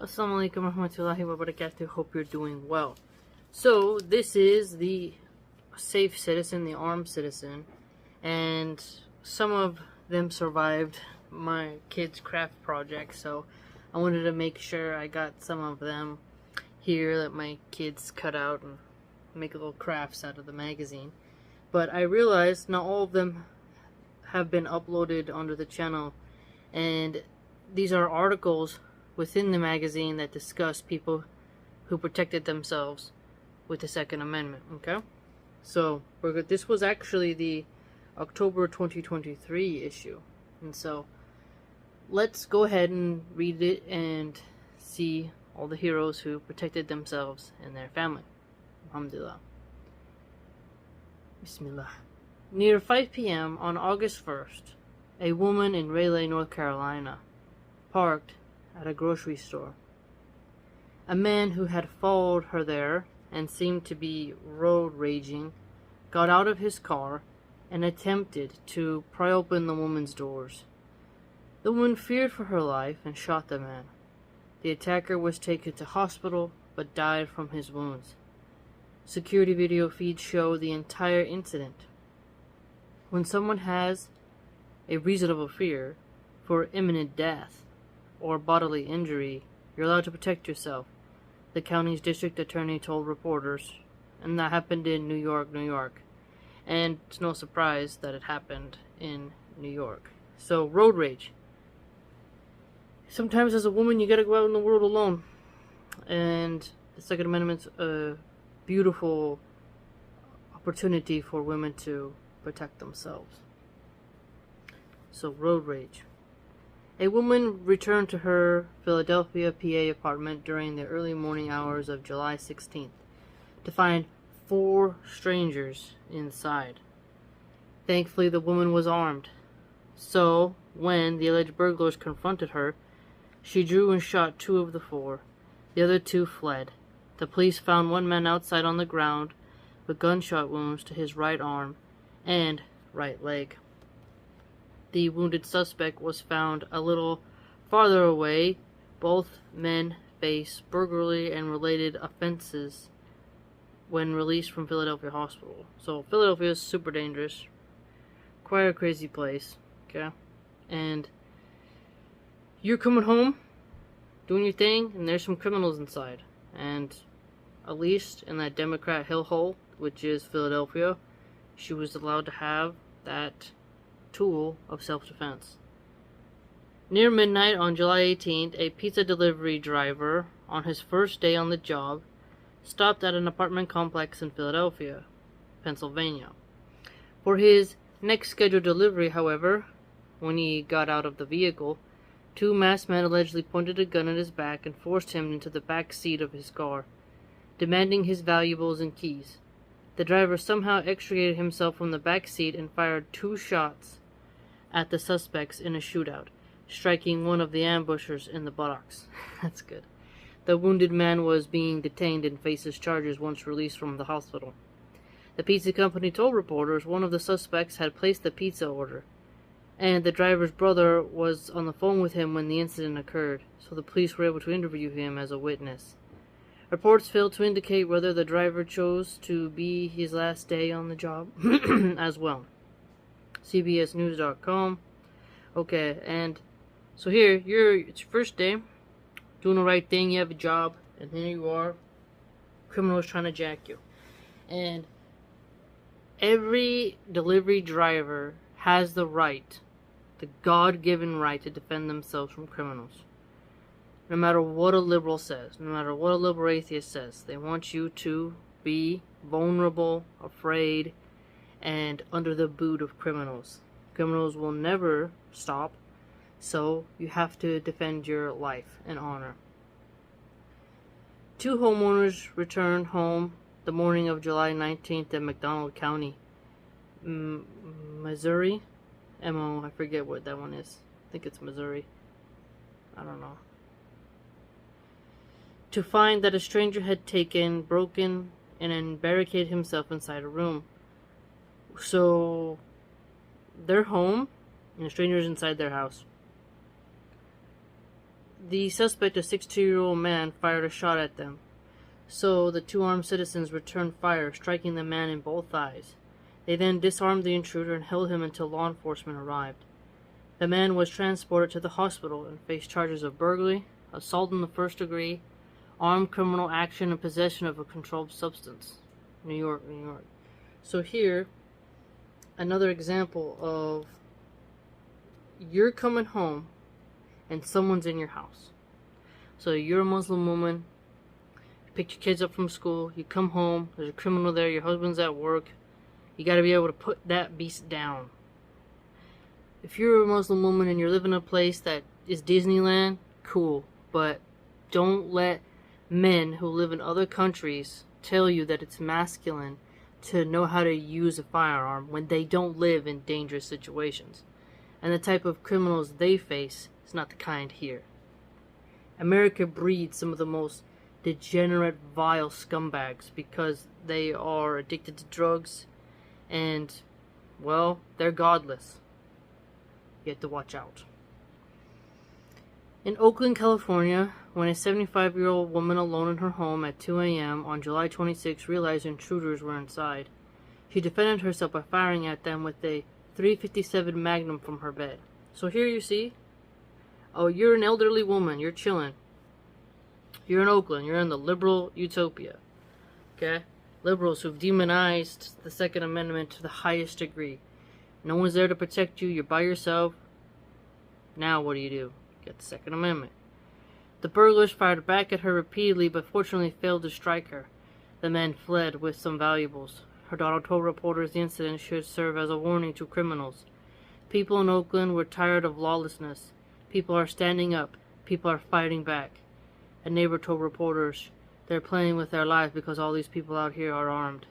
Assalamualaikum warahmatullahi wabarakatuh. Hope you're doing well. So, this is the safe citizen, the armed citizen, and some of them survived my kids' craft project, so I wanted to make sure I got some of them here that my kids cut out and make little crafts out of the magazine. But I realized not all of them have been uploaded onto the channel, and these are articles within the magazine that discuss people who protected themselves with the Second Amendment, okay? So, this was actually the October 2023 issue, and so let's go ahead and read it and see all the heroes who protected themselves and their family. Alhamdulillah. Bismillah. Near 5 p.m. on August 1st, a woman in Raleigh, North Carolina, parked at a grocery store. A man who had followed her there and seemed to be road raging got out of his car and attempted to pry open the woman's doors. The woman feared for her life and shot the man. The attacker was taken to hospital but died from his wounds. Security video feeds show the entire incident. When someone has a reasonable fear for imminent death or bodily injury, you're allowed to protect yourself, the county's district attorney told reporters, and that happened in New York, New York. And it's no surprise that it happened in New York. So, road rage. Sometimes as a woman, you gotta go out in the world alone. And the Second Amendment's a beautiful opportunity for women to protect themselves. So, road rage. A woman returned to her Philadelphia, PA apartment during the early morning hours of July 16th to find 4 strangers inside. Thankfully, the woman was armed. So, when the alleged burglars confronted her, she drew and shot 2 of the 4. The other 2 fled. The police found one man outside on the ground with gunshot wounds to his right arm and right leg. The wounded suspect was found a little farther away. Both men face burglary and related offenses when released from Philadelphia Hospital. So Philadelphia is super dangerous. Quite a crazy place. Okay? And you're coming home, doing your thing, and there's some criminals inside. And at least in that Democrat hellhole, which is Philadelphia, she was allowed to have that tool of self-defense. Near midnight on July 18th, a pizza delivery driver, on his first day on the job, stopped at an apartment complex in Philadelphia, Pennsylvania. For his next scheduled delivery, however, when he got out of the vehicle, 2 masked men allegedly pointed a gun at his back and forced him into the back seat of his car, demanding his valuables and keys. The driver somehow extricated himself from the back seat and fired 2 shots at the suspects in a shootout, striking one of the ambushers in the buttocks. That's good. The wounded man was being detained and faces charges once released from the hospital. The pizza company told reporters one of the suspects had placed the pizza order, and the driver's brother was on the phone with him when the incident occurred, so the police were able to interview him as a witness. Reports failed to indicate whether the driver chose to be his last day on the job as well. CBSNews.com. Okay, and so here, it's your first day, doing the right thing, you have a job, and here you are, criminals trying to jack you. And every delivery driver has the right, the God-given right to defend themselves from criminals. No matter what a liberal says, no matter what a liberal atheist says, they want you to be vulnerable, afraid, and under the boot of criminals. Criminals will never stop, so you have to defend your life and honor. 2 homeowners returned home the morning of July 19th in McDonald County, Missouri. I forget what that one is. I think it's Missouri. I don't know. To find that a stranger had broken in and barricaded himself inside a room. So, they're home, and a stranger's inside their house. The suspect, a 62-year-old man, fired a shot at them. So the two armed citizens returned fire, striking the man in both thighs. They then disarmed the intruder and held him until law enforcement arrived. The man was transported to the hospital and faced charges of burglary, assault in the first degree, armed criminal action, and possession of a controlled substance. New York, New York. So here, another example of you're coming home and someone's in your house. So you're a Muslim woman, you picked your kids up from school, you come home, there's a criminal there, your husband's at work. You got to be able to put that beast down. If you're a Muslim woman and you're living in a place that is Disneyland, cool. But don't let men who live in other countries tell you that it's masculine to know how to use a firearm when they don't live in dangerous situations. And the type of criminals they face is not the kind here. America breeds some of the most degenerate, vile scumbags because they are addicted to drugs and, well, they're godless. You have to watch out. In Oakland, California, when a 75-year-old woman alone in her home at 2 a.m. on July 26 realized intruders were inside, she defended herself by firing at them with a .357 Magnum from her bed. So here you see, oh, you're an elderly woman, you're chilling. You're in Oakland, you're in the liberal utopia. Okay? Liberals who've demonized the Second Amendment to the highest degree. No one's there to protect you, you're by yourself. Now what do? Get the Second Amendment. The burglars fired back at her repeatedly, but fortunately failed to strike her. The men fled with some valuables. Her daughter told reporters the incident should serve as a warning to criminals. People in Oakland were tired of lawlessness. People are standing up. People are fighting back. A neighbor told reporters they're playing with their lives because all these people out here are armed.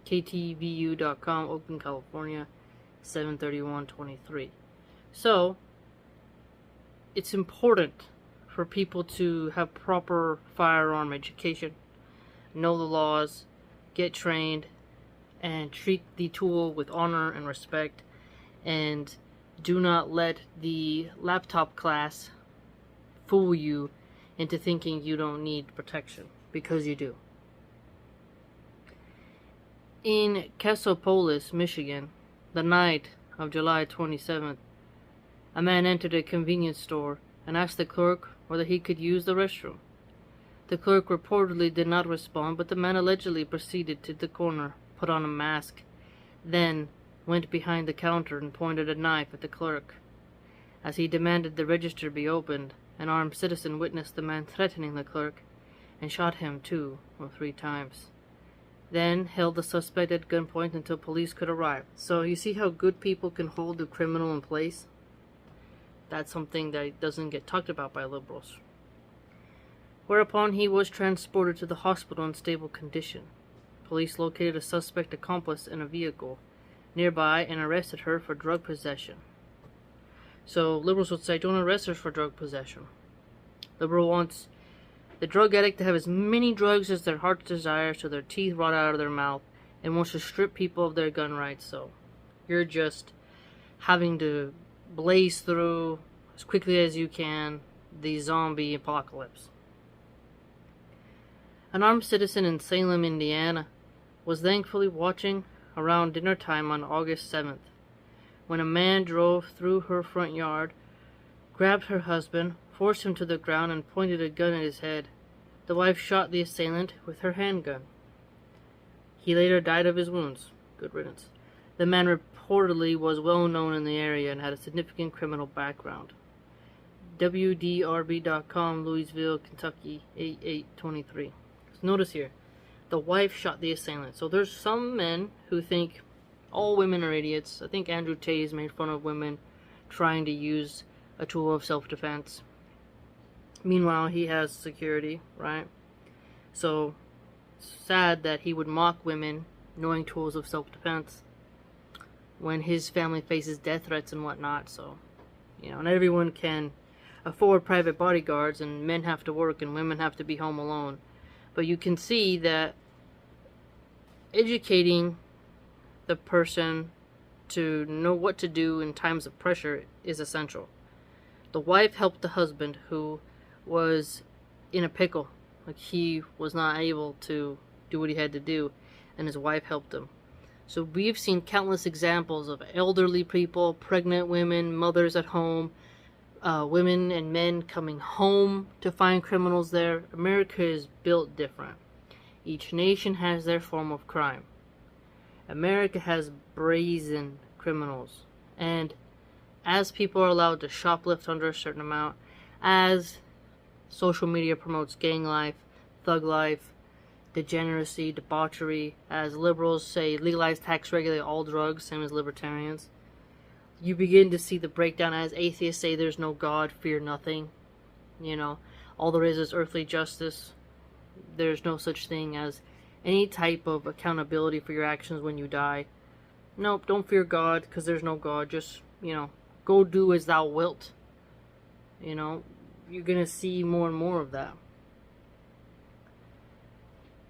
KTVU.com, Oakland, California, 7/31/23. So, it's important for people to have proper firearm education, know the laws, get trained, and treat the tool with honor and respect, and do not let the laptop class fool you into thinking you don't need protection, because you do. In Cassopolis, Michigan, the night of July 27th, a man entered a convenience store and asked the clerk whether he could use the restroom. The clerk reportedly did not respond, but the man allegedly proceeded to the corner, put on a mask, then went behind the counter and pointed a knife at the clerk. As he demanded the register be opened, an armed citizen witnessed the man threatening the clerk and shot him 2 or 3 times. Then held the suspect at gunpoint until police could arrive. So you see how good people can hold the criminal in place? That's something that doesn't get talked about by liberals. Whereupon he was transported to the hospital in stable condition. Police located a suspect accomplice in a vehicle nearby and arrested her for drug possession. So liberals would say, don't arrest her for drug possession. Liberal wants the drug addict to have as many drugs as their heart desires till their teeth rot out of their mouth, and wants to strip people of their gun rights. So you're just having to blaze through as quickly as you can the zombie apocalypse. An armed citizen in Salem, Indiana, was thankfully watching around dinner time on August 7th, when a man drove through her front yard, grabbed her husband, forced him to the ground, and pointed a gun at his head. The wife shot the assailant with her handgun. He later died of his wounds. Good riddance. The man reportedly was well known in the area and had a significant criminal background. WDRB.com, Louisville, Kentucky, 8823. So notice here, the wife shot the assailant. So there's some men who think all women are idiots. I think Andrew Tate has made fun of women trying to use a tool of self-defense. Meanwhile, he has security, right? So, it's sad that he would mock women knowing tools of self-defense when his family faces death threats and whatnot. So, not everyone can afford private bodyguards, and men have to work and women have to be home alone. But you can see that educating the person to know what to do in times of pressure is essential. The wife helped the husband who was in a pickle. Like, he was not able to do what he had to do, and his wife helped him. So we've seen countless examples of elderly people, pregnant women, mothers at home, women and men coming home to find criminals there. America is built different. Each nation has their form of crime. America has brazen criminals. And as people are allowed to shoplift under a certain amount, as social media promotes gang life, thug life, degeneracy, debauchery, as liberals say legalize, tax, regulate all drugs, same as libertarians, you begin to see the breakdown as atheists say there's no God, fear nothing. You know, all there is earthly justice. There's no such thing as any type of accountability for your actions when you die. Nope, don't fear God, because there's no God. Just, go do as thou wilt. You're going to see more and more of that.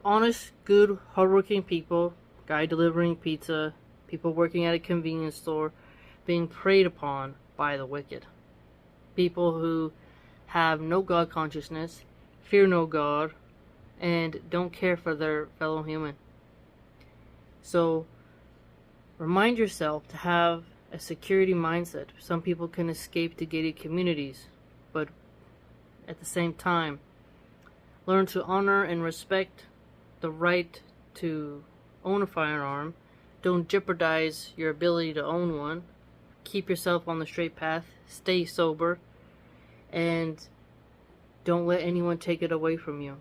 Honest, good, hardworking people, guy delivering pizza, people working at a convenience store, being preyed upon by the wicked. People who have no God consciousness, fear no God, and don't care for their fellow human. So, remind yourself to have a security mindset. Some people can escape to gated communities, but at the same time, learn to honor and respect the right to own a firearm. Don't jeopardize your ability to own one. Keep yourself on the straight path. Stay sober. And don't let anyone take it away from you.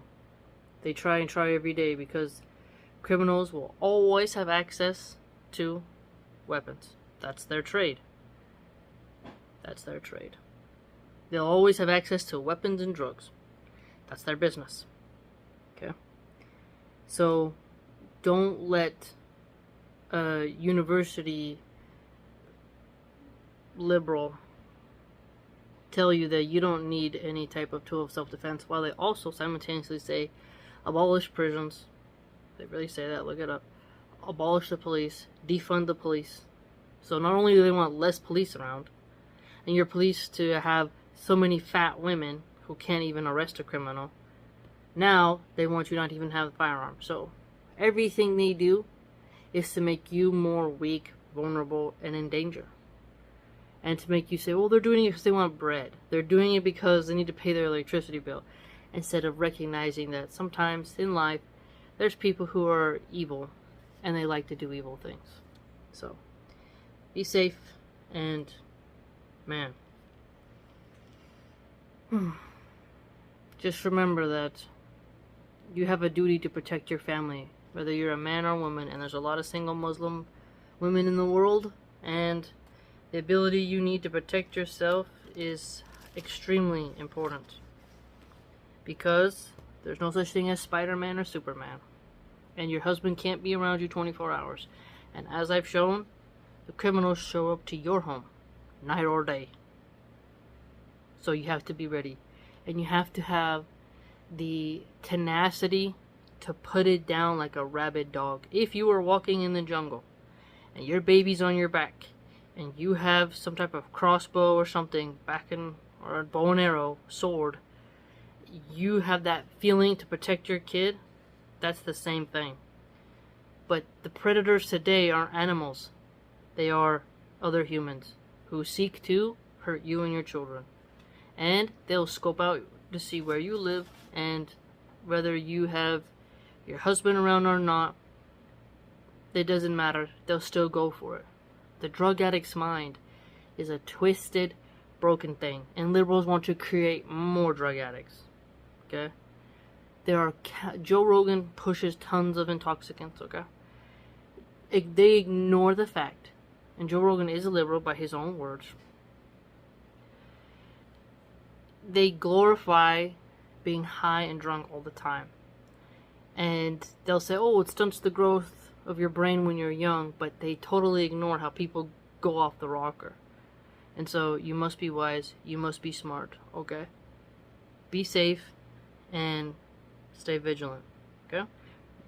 They try and try every day, because criminals will always have access to weapons. That's their trade. That's their trade. They'll always have access to weapons and drugs. That's their business. Okay? So, don't let a university liberal tell you that you don't need any type of tool of self-defense, while they also simultaneously say abolish prisons. They really say that, look it up. Abolish the police, defund the police. So not only do they want less police around, and your police to have so many fat women who can't even arrest a criminal, now they want you not to even have a firearm. So everything they do is to make you more weak, vulnerable, and in danger. And to make you say, well, they're doing it because they want bread. They're doing it because they need to pay their electricity bill. Instead of recognizing that sometimes in life, there's people who are evil, and they like to do evil things. So, be safe, and, man, just remember that you have a duty to protect your family, whether you're a man or woman, and there's a lot of single Muslim women in the world, and the ability you need to protect yourself is extremely important. Because there's no such thing as Spider-Man or Superman. And your husband can't be around you 24 hours. And as I've shown, the criminals show up to your home, night or day. So you have to be ready. And you have to have the tenacity to put it down like a rabid dog. If you are walking in the jungle, and your baby's on your back, and you have some type of crossbow or something, or a bow and arrow, sword, you have that feeling to protect your kid, that's the same thing. But the predators today aren't animals. They are other humans who seek to hurt you and your children. And they'll scope out to see where you live, and whether you have your husband around or not, it doesn't matter. They'll still go for it. The drug addict's mind is a twisted, broken thing. And liberals want to create more drug addicts. Okay? Joe Rogan pushes tons of intoxicants, okay? They ignore the fact, and Joe Rogan is a liberal by his own words, they glorify being high and drunk all the time. And they'll say, oh, it stunts the growth of your brain when you're young, but they totally ignore how people go off the rocker. And so you must be wise, you must be smart, okay? Be safe and stay vigilant, okay?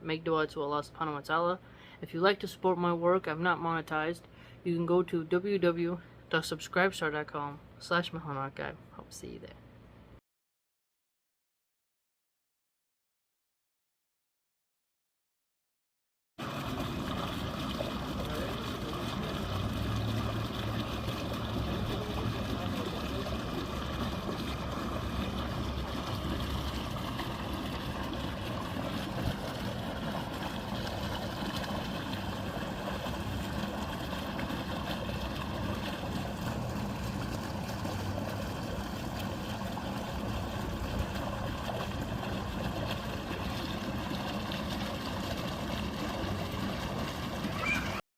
Make dua to Allah subhanahu wa ta'ala. If you'd like to support my work, I'm not monetized. You can go to www.patreon.com/Philosophers thesubscribestar.com/MilahanArchive. Hope to see you there.